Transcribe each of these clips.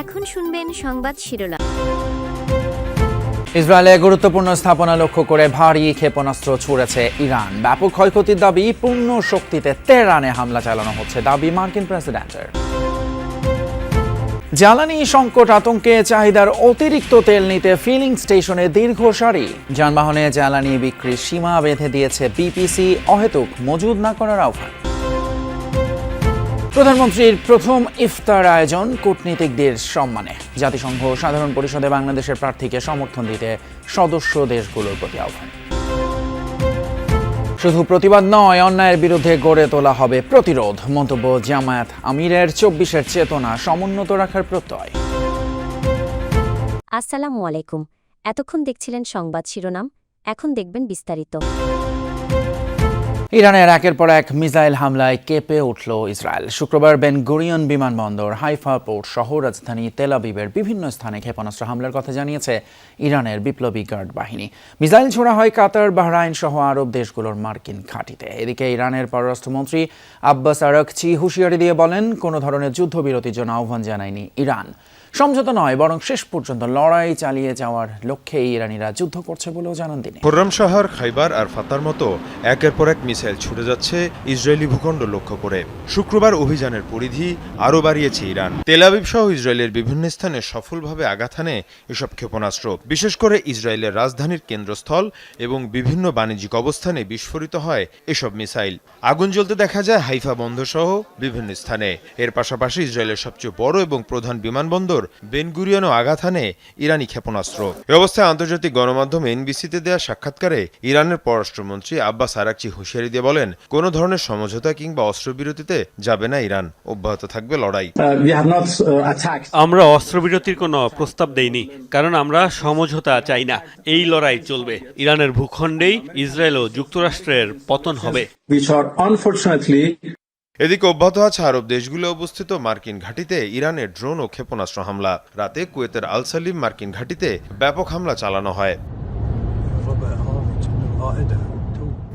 এখন শুনবেন সংবাদ শিরোনাম। ইসরায়েলে গুরুত্বপূর্ণ স্থাপনা লক্ষ্য করে ভারী ক্ষেপণাস্ত্র ছুড়েছে ইরান। ব্যাপক ক্ষয়ক্ষতির দাবি, পূর্ণ শক্তিতে তেহরানে হামলা চালানো হচ্ছে দাবি মার্কিন প্রেসিডেন্টের। জ্বালানি সংকট আতঙ্কে চাহিদার অতিরিক্ত তেল নিতে ফিলিং স্টেশনে দীর্ঘ সারি। যানবাহনে জ্বালানি বিক্রির সীমা বেঁধে দিয়েছে বিপিসি, অহেতুক মজুদ না করার আহ্বান। প্রধানমন্ত্রীর প্রথম ইফতার আয়োজন কূটনীতিকদের সম্মানে। জাতিসংঘ সাধারণ পরিষদে বাংলাদেশের প্রার্থীকে সমর্থন দিতে সদস্য দেশগুলোর প্রতি আহ্বান। শুধু প্রতিবাদ নয়, অন্যায়ের বিরুদ্ধে গড়ে তোলা হবে প্রতিরোধ। মন্তব্য জামায়াত আমিরের। ২৪-এর চেতনা সমুন্নত রাখার প্রত্যয়। আসসালামু আলাইকুম। এতক্ষণ দেখছিলেন সংবাদ শিরোনাম, এখন দেখবেন বিস্তারিত। ইরানের একের পর এক মিসাইল হামলায় কেঁপে উঠল ইসরায়েল। শুক্রবার বেন গুরিয়ন বিমানবন্দর, হাইফা পোর্ট সহ রাজধানী তেল আবিবের বিভিন্ন স্থানে ক্ষেপণাস্ত্র হামলার কথা জানিয়েছে ইরানের বিপ্লবী গার্ড বাহিনী। মিসাইল ছোড়া হয় কাতার, বাহরাইন সহ আরব দেশগুলোর মার্কিন ঘাঁটিতে। এদিকে ইরানের পররাষ্ট্রমন্ত্রী আব্বাস আরাকচি হুঁশিয়ারি দিয়ে বলেন, কোনো ধরনের যুদ্ধবিরতির জন্য আহ্বান জানায়নি ইরান। সমঝোতা নয়, বরং শেষ পর্যন্ত লড়াই চালিয়ে যাওয়ার লক্ষ্যে ইরানিরা যুদ্ধ করছে বলেও জানান তিনি। খোররাম শহর, খাইবার আর ফাতার মতো একের পর এক মিসাইল ছুটে যাচ্ছে ইসরায়েলি ভূখণ্ড লক্ষ্য করে। শুক্রবার অভিযানের পরিধি আরও বাড়িয়েছে ইরান। তেল আবিব সহ ইসরায়েলের বিভিন্ন স্থানে সফলভাবে আঘাত হানে এসব ক্ষেপণাস্ত্র। বিশেষ করে ইসরায়েলের রাজধানীর কেন্দ্রস্থল এবং বিভিন্ন বাণিজ্যিক অবস্থানে বিস্ফোরিত হয় এসব মিসাইল। আগুন জ্বলতে দেখা যায় হাইফা বন্দর সহ বিভিন্ন স্থানে। এর পাশাপাশি ইসরায়েলের সবচেয়ে বড় এবং প্রধান বিমানবন্দর বেন গুরিয়নও আঘাত হানে ইরানি ক্ষেপণাস্ত্র। এ অবস্থায় আন্তর্জাতিক গণমাধ্যম এনবিসিতে দেওয়া সাক্ষাৎকারে ইরানের পররাষ্ট্রমন্ত্রী আব্বাস আরাকচি হুঁশিয়ারি দিয়ে বলেন, কোনো ধরনের সমঝোতা কিংবা অস্ত্রবিরতিতে যাবে না ইরান, অব্যাহত থাকবে লড়াই। আমরা অস্ত্রবিরতির কোনো প্রস্তাব দেইনি, কারণ আমরা সমঝোতা চাই না। এই লড়াই চলবে। ইরানের ভূখণ্ডেই ইসরায়েল ও যুক্তরাষ্ট্রের পতন হবে। এদিকে অব্যাহত আছে আরব দেশগুলো অবস্থিত মার্কিন ঘাঁটিতে ইরানের ড্রোন ও ক্ষেপণাস্ত্র হামলা। রাতে কুয়েতের আল সালিম মার্কিন ঘাঁটিতে ব্যাপক হামলা চালানো হয়।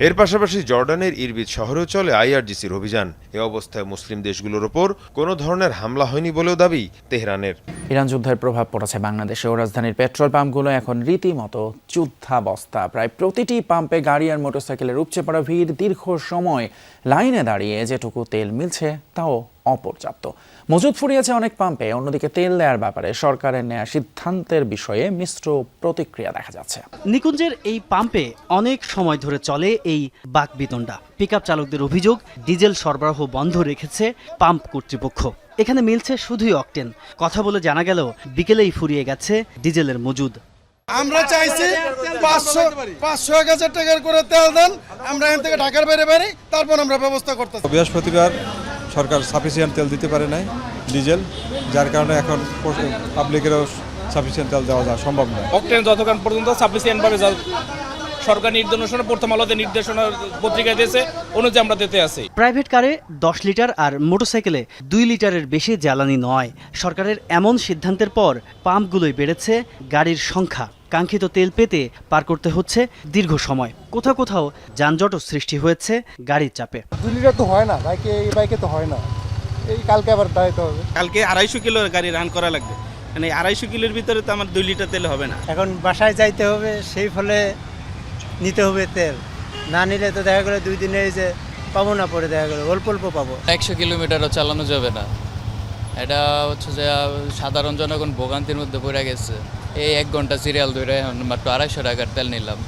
এর পাশাপাশি জর্ডানের ইরবিদ শহরেও চলে আইআরজিসির অভিযান। এ অবস্থায় মুসলিম দেশগুলোর ওপর কোনো ধরনের হামলা হয়নি বলেও দাবি তেহরানের। ইরান যুদ্ধের প্রভাব পড়েছে বাংলাদেশেও। রাজধানীর পেট্রোল পাম্পগুলো এখন রীতিমতো যুদ্ধাবস্থা। প্রায় প্রতিটি পাম্পে গাড়ি আর মোটরসাইকেলের উপচে পড়া ভিড়। দীর্ঘ সময় লাইনে দাঁড়িয়ে যেটুকু তেল মিলছে তাও অপর্যাপ্ত। মজুদ ফুরিয়েছে অনেক পাম্পে। অন্যদিকে তেল দেওয়ার ব্যাপারে সরকারের নেওয়া সিদ্ধান্তের বিষয়ে মিশ্র প্রতিক্রিয়া দেখা যাচ্ছে। নিকুঞ্জের এই পাম্পে অনেক সময় ধরে চলে এই বাকবিতণ্ডা। পিকআপ চালকদের অভিযোগ, ডিজেল সরবরাহ বন্ধ রেখেছে পাম্প কর্তৃপক্ষ। এখানে মিলছে শুধুই অকটেন। কথা বলে জানা গেল বিকেলেই ফুরিয়ে গেছে ডিজেলের মজুদ। আমরা চাইছি 500-1000 টাকার করে তেল দেন, আমরা এখান থেকে ঢাকার বাইরে বেরি, তারপর আমরা ব্যবস্থা করতেছি। বৃহস্পতিবার সরকার সাফিসিয়েন্ট তেল দিতে পারে নাই, ডিজেল, যার কারণে এখন পাবলিকেরও সাফিসিয়েন্ট তেল দেওয়া যায় সম্ভব নয়। অকটেন যতক্ষণ পর্যন্ত সাফিসিয়েন্টভাবে সরকার নির্দেশনা, প্রথম আলোতে নির্দেশনা পত্রিকায় দিয়েছে অনুযায়ী আমরা দিতে আছি। প্রাইভেট কারে 10 লিটার আর মোটরসাইকেলে 2 লিটারের বেশি জ্বালানি নয়। সরকারের এমন সিদ্ধান্তের পর পাম্পগুলোই বেড়েছে গাড়ির সংখ্যা। কাঙ্ক্ষিত তেল পেতে পার করতে হচ্ছে দীর্ঘ সময়। কোথাও কোথাও যানজটও সৃষ্টি হয়েছে গাড়ির চাপে। 2 লিটার তো হয় না এই বাইকে তো হয় না। এই কালকে আবার দাঁড়াইতে হবে। কালকে 250 কিলো গাড়ি রান করা লাগবে, মানে 250 কিলোর ভিতরে তো আমার 2 লিটার তেল হবে না। এখন বাসায় যাইতে হবে, সেই ফলে নিতে হবে তেল। না নিলে তো দেখা গেলো 2 দিনে যে পাবো না, পরে দেখা গেলো অল্প অল্প পাবো। 100 কিলোমিটারও চালানো যাবে না। এটা হচ্ছে যে সাধারণ জনগণ ভোগান্তির মধ্যে পড়ে গেছে। এই 1 ঘন্টা সিরিয়াল ধরে মাত্র 250 টাকার তেল নিলাম।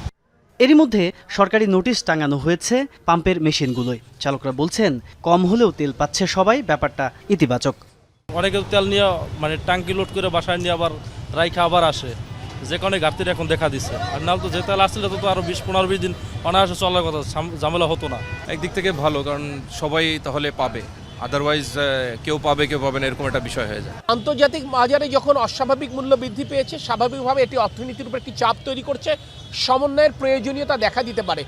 এরই মধ্যে সরকারি নোটিশ টাঙানো হয়েছে পাম্পের মেশিনগুলোয়। চালকরা বলছেন, কম হলেও তেল পাচ্ছে সবাই, ব্যাপারটা ইতিবাচক। অনেকে তেল নিয়ে মানে ট্যাঙ্কি লোড করে বাসায় নিয়ে আবার রাইখা আবার আসে, যে কারণে ঘাটতির এখন দেখা দিচ্ছে। আর নাহলে তো যে তেল আসলে তো আরো 20-15-20 দিন অনায়াসে চলার কথা, ঝামেলা হতো না। একদিক থেকে ভালো, কারণ সবাই তাহলে পাবে, আদারওয়াইজ কেউ পাবে কেউ পাবে না, এরকম একটা বিষয় হয়ে যায়। আন্তর্জাতিক বাজারে যখন অস্বাভাবিক মূল্য বৃদ্ধি পেয়েছে, স্বাভাবিকভাবে এটি অর্থনীতির উপর একটি চাপ তৈরি করছে। সমন্বয়ের প্রয়োজনীয়তা দেখা দিতে পারে।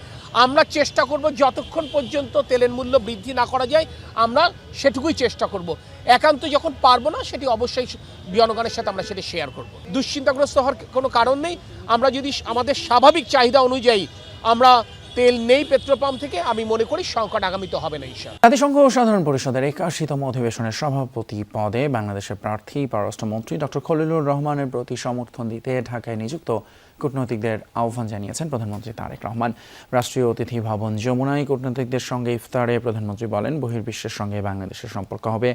আমরা চেষ্টা করব যতক্ষণ পর্যন্ত তেলের মূল্য বৃদ্ধি না করা যায়, আমরা সেটুকুই চেষ্টা করব। একান্ত যখন পারবো না, সেটি অবশ্যই জনগণের সাথে আমরা সেটি শেয়ার করব। দুশ্চিন্তাগ্রস্ত হওয়ার কোনো কারণ নেই। আমরা যদি আমাদের স্বাভাবিক চাহিদা অনুযায়ী আমরা তেল নেই পেট্রোল পাম্প থেকে, আমি মনে করি সংকট আগামীতে হবে না ইনশাআল্লাহ। জাতিসংঘ সাধারণ পরিষদের 81তম অধিবেশনের সভাপতি পদে বাংলাদেশের প্রার্থী পররাষ্ট্রমন্ত্রী ডক্টর খলিলুর রহমানের প্রতি সমর্থন দিতে ঢাকায় নিযুক্ত কূটনৈতিকদের আহ্বান জানিয়েছেন প্রধানমন্ত্রী তারেক রহমান। রাষ্ট্রীয় অতিথি ভবন যমুনায় কূটনৈতিকদের সঙ্গে ইফতারে প্রধানমন্ত্রী বলেন, বহির্বিশ্বের সঙ্গে বাংলাদেশের সম্পর্ক হবে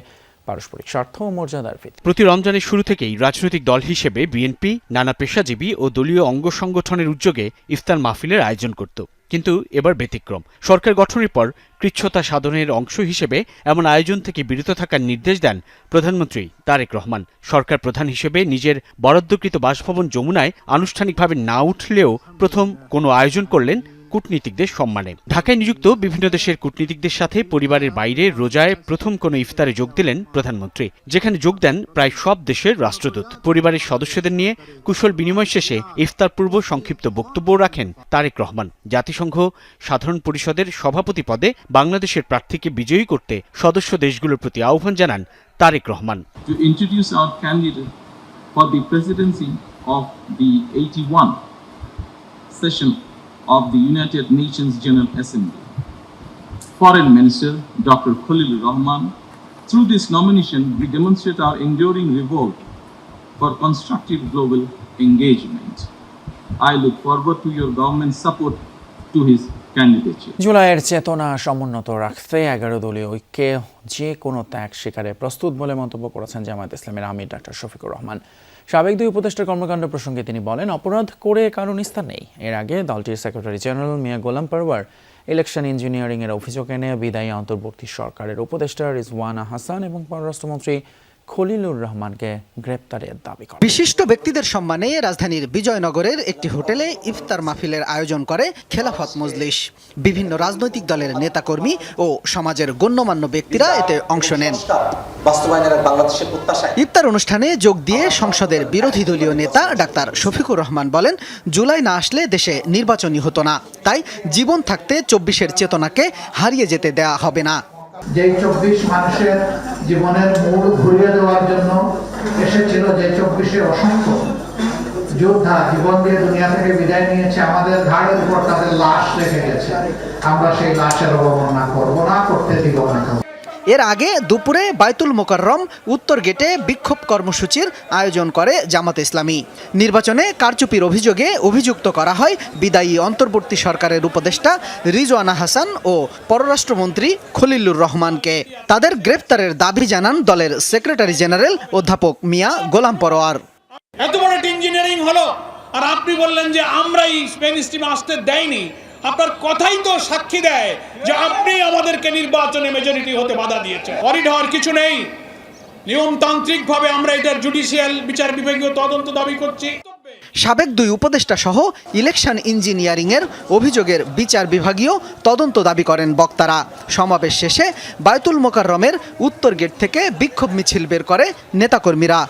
পারস্পরিক স্বার্থ ও মর্যাদার ভিত্তিতে। প্রতি রমজানের শুরু থেকেই রাজনৈতিক দল হিসেবে বিএনপি নানা পেশাজীবী ও দলীয় অঙ্গ সংগঠনের উদ্যোগে ইফতার মাহফিলের আয়োজন করত, কিন্তু এবার ব্যতিক্রম। সরকার গঠনের পর কৃচ্ছ্রতা সাধনের অংশ হিসেবে এমন আয়োজন থেকে বিরত থাকার নির্দেশ দেন প্রধানমন্ত্রী তারেক রহমান। সরকার প্রধান হিসেবে নিজের বরাদ্দকৃত বাসভবন যমুনায় আনুষ্ঠানিকভাবে না উঠলেও প্রথম কোনো আয়োজন করলেন কূটনীতিকদের সম্মানে। ঢাকায় নিযুক্ত বিভিন্ন দেশের কূটনীতিকদের সাথে পরিবারের বাইরে রোজায় প্রথম কোনো ইফতারে যোগ দিলেন প্রধানমন্ত্রী, যেখানে যোগ দেন প্রায় সব দেশের রাষ্ট্রদূত। পরিবারের সদস্যদের নিয়ে কুশল বিনিময় শেষে ইফতার পূর্ব সংক্ষিপ্ত বক্তব্য রাখেন তারেক রহমান। জাতিসংঘ সাধারণ পরিষদের সভাপতি পদে বাংলাদেশের প্রার্থীকে বিজয়ী করতে সদস্য দেশগুলোর প্রতি আহ্বান জানান Tarique Rahman. To introduce our candidate for the presidency of the 81 session of the United Nations General Assembly, Foreign Minister Dr. Khalilur Rahman. Through this nomination, we demonstrate our enduring revolt for constructive global engagement. I look forward to your government's support to his candidature. জুলাইয়ের চেতনা সমুন্নত রাখতে 11 দলীয় ঐক্যে যে কোনো ত্যাগ স্বীকারে প্রস্তুত বলে মন্তব্য করেছেন জামায়াত ইসলামের আমির ডক্টর শফিকুর রহমান। সাবেক দুই উপদেষ্টার কর্মকাণ্ড প্রসঙ্গে তিনি বলেন, অপরাধ করে কারো নিস্তার নেই। এর আগে দলটির সেক্রেটারি জেনারেল মিয়া গোলাম পরওয়ার ইলেকশন ইঞ্জিনিয়ারিং এর অভিযোগ এনে বিদায়ী অন্তর্বর্তী সরকারের উপদেষ্টা রিজওয়ানা হাসান এবং পররাষ্ট্রমন্ত্রী খলিলুর রহমানকে গ্রেপ্তারের দাবি করে। বিশিষ্ট ব্যক্তিদের সম্মানে রাজধানীর বিজয়নগরের একটি হোটেলে ইফতার মাহফিলের আয়োজন করে খেলাফত মজলিস। বিভিন্ন রাজনৈতিক দলের নেতাকর্মী ও সমাজের গণ্যমান্য ব্যক্তিরা এতে অংশ নেন। ইফতার অনুষ্ঠানে যোগ দিয়ে সংসদের বিরোধী দলীয় নেতা ডাক্তার শফিকুর রহমান বলেন, জুলাই না আসলে দেশে নির্বাচনই হতো না, তাই জীবন থাকতে 24-এর চেতনাকে হারিয়ে যেতে দেয়া হবে না। যে 24 মানুষের জীবনের মূল ঘুরিয়ে দেওয়ার জন্য এসেছিল, যে 24-এর অসংখ্য যোদ্ধা জীবন দিয়ে দুনিয়া থেকে বিদায় নিয়েছে, আমাদের ঘাড়ের উপর তাদের লাশ রেখে গেছে। আমরা সেই লাশের অবমাননা করব না, করতে দিব না। এর আগে দুপুরে বায়তুল মোকাররম উত্তর গেটে বিক্ষোভ কর্মসূচির আয়োজন করে জামাত ইসলামী। নির্বাচনে কারচুপির অভিযোগে অভিযুক্ত করা হয় বিদায়ী অন্তর্বর্তী সরকারের উপদেষ্টা রিজওয়ানা হাসান ও পররাষ্ট্রমন্ত্রী খলিলুর রহমানকে। তাদের গ্রেফতারের দাবি জানান দলের সেক্রেটারি জেনারেল অধ্যাপক মিয়া গোলাম পরওয়ার। এত বড় ইঞ্জিনিয়ারিং হলো আর আপনি বললেন যে আমরাই স্পেন স্ট্রিমে আসতে দেয়নি। আপনার কথাই তো সাক্ষী দেয় যে আপনি আমাদেরকে নির্বাচনে মেজরিটি হতে বাধা দিয়েছেন। করিডর কিছু নেই, নিয়মতান্ত্রিকভাবে আমরা এটার জুডিশিয়াল বিচার বিভাগীয় তদন্ত দাবি করছি। সাবেক দুই উপদেষ্টা সহ ইলেকশন ইঞ্জিনিয়ারিং এর অভিযোগের বিচার বিভাগীয় তদন্ত দাবি করেন বক্তারা। সমাবেশ শেষে বায়তুল মোকাররমের উত্তর গেট থেকে বিক্ষোভ মিছিল বের করে নেতাকর্মীরা।